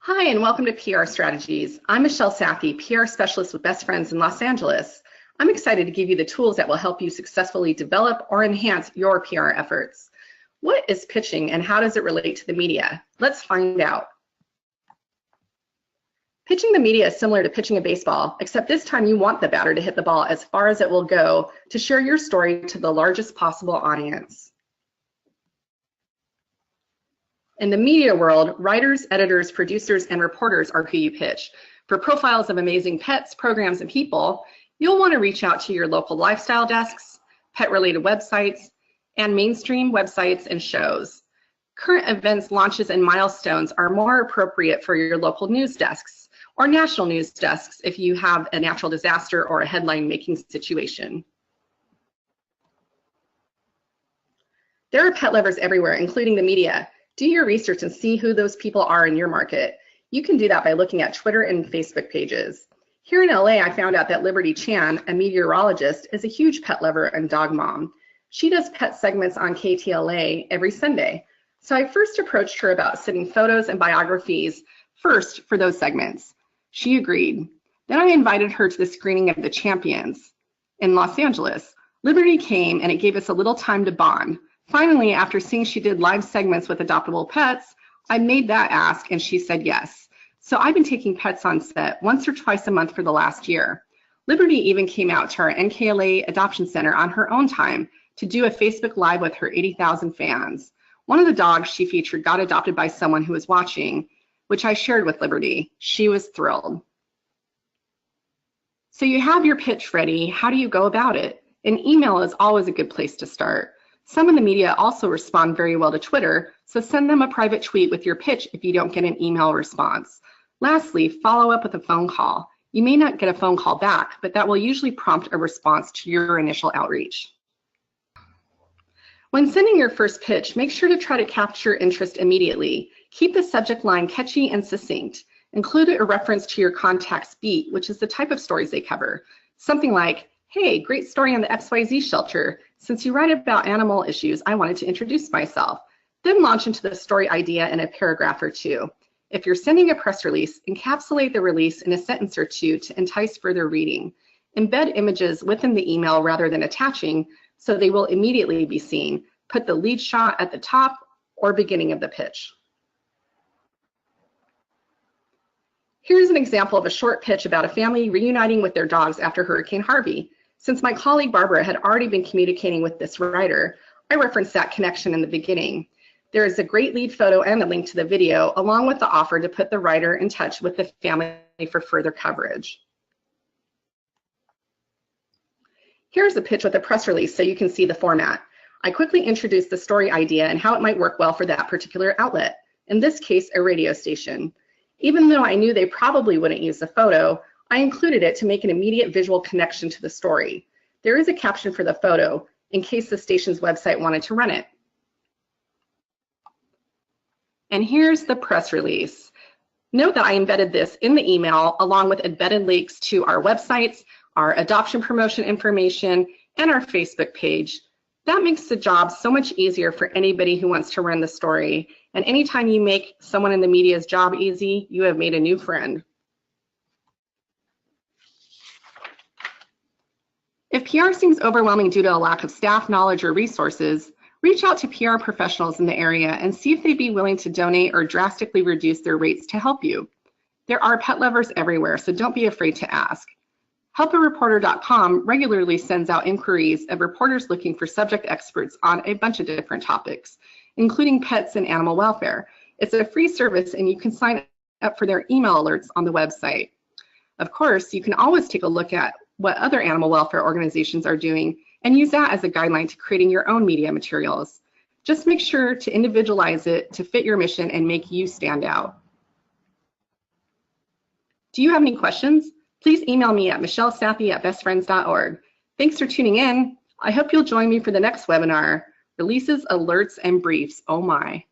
Hi, and welcome to PR Strategies. I'm Michelle Sathi, PR specialist with Best Friends in Los Angeles. I'm excited to give you the tools that will help you successfully develop or enhance your PR efforts. What is pitching and how does it relate to the media? Let's find out. Pitching the media is similar to pitching a baseball, except this time you want the batter to hit the ball as far as it will go to share your story to the largest possible audience. In the media world, writers, editors, producers, and reporters are who you pitch. For profiles of amazing pets, programs, and people, you'll want to reach out to your local lifestyle desks, pet-related websites, and mainstream websites and shows. Current events, launches, and milestones are more appropriate for your local news desks or national news desks if you have a natural disaster or a headline-making situation. There are pet lovers everywhere, including the media. Do your research and see who those people are in your market. You can do that by looking at Twitter and Facebook pages. Here in LA, I found out that Liberty Chan, a meteorologist, is a huge pet lover and dog mom. She does pet segments on KTLA every Sunday. So I first approached her about sending photos and biographies first for those segments. She agreed. Then I invited her to the screening of The Champions in Los Angeles. Liberty came and it gave us a little time to bond. Finally, after seeing she did live segments with adoptable pets, I made that ask and she said yes. So I've been taking pets on set once or twice a month for the last year. Liberty even came out to our NKLA Adoption Center on her own time to do a Facebook Live with her 80,000 fans. One of the dogs she featured got adopted by someone who was watching, which I shared with Liberty. She was thrilled. So you have your pitch ready. How do you go about it? An email is always a good place to start. Some in the media also respond very well to Twitter, so send them a private tweet with your pitch if you don't get an email response. Lastly, follow up with a phone call. You may not get a phone call back, but that will usually prompt a response to your initial outreach. When sending your first pitch, make sure to try to capture interest immediately. Keep the subject line catchy and succinct. Include a reference to your contact's beat, which is the type of stories they cover. Something like, "Hey, great story on the XYZ shelter. Since you write about animal issues, I wanted to introduce myself." Then launch into the story idea in a paragraph or two. If you're sending a press release, encapsulate the release in a sentence or two to entice further reading. Embed images within the email rather than attaching, so they will immediately be seen. Put the lead shot at the top or beginning of the pitch. Here's an example of a short pitch about a family reuniting with their dogs after Hurricane Harvey. Since my colleague Barbara had already been communicating with this writer, I referenced that connection in the beginning. There is a great lead photo and a link to the video, along with the offer to put the writer in touch with the family for further coverage. Here's a pitch with a press release so you can see the format. I quickly introduced the story idea and how it might work well for that particular outlet, in this case, a radio station. Even though I knew they probably wouldn't use the photo, I included it to make an immediate visual connection to the story. There is a caption for the photo in case the station's website wanted to run it. And here's the press release. Note that I embedded this in the email along with embedded links to our websites, our adoption promotion information, and our Facebook page. That makes the job so much easier for anybody who wants to run the story. And anytime you make someone in the media's job easy, you have made a new friend. If PR seems overwhelming due to a lack of staff, knowledge, or resources, reach out to PR professionals in the area and see if they'd be willing to donate or drastically reduce their rates to help you. There are pet lovers everywhere, so don't be afraid to ask. Helpareporter.com regularly sends out inquiries of reporters looking for subject experts on a bunch of different topics, including pets and animal welfare. It's a free service and you can sign up for their email alerts on the website. Of course, you can always take a look at what other animal welfare organizations are doing and use that as a guideline to creating your own media materials. Just make sure to individualize it to fit your mission and make you stand out. Do you have any questions? Please email me at michellesathi@bestfriends.org. Thanks for tuning in. I hope you'll join me for the next webinar, Releases, Alerts, and Briefs. Oh my.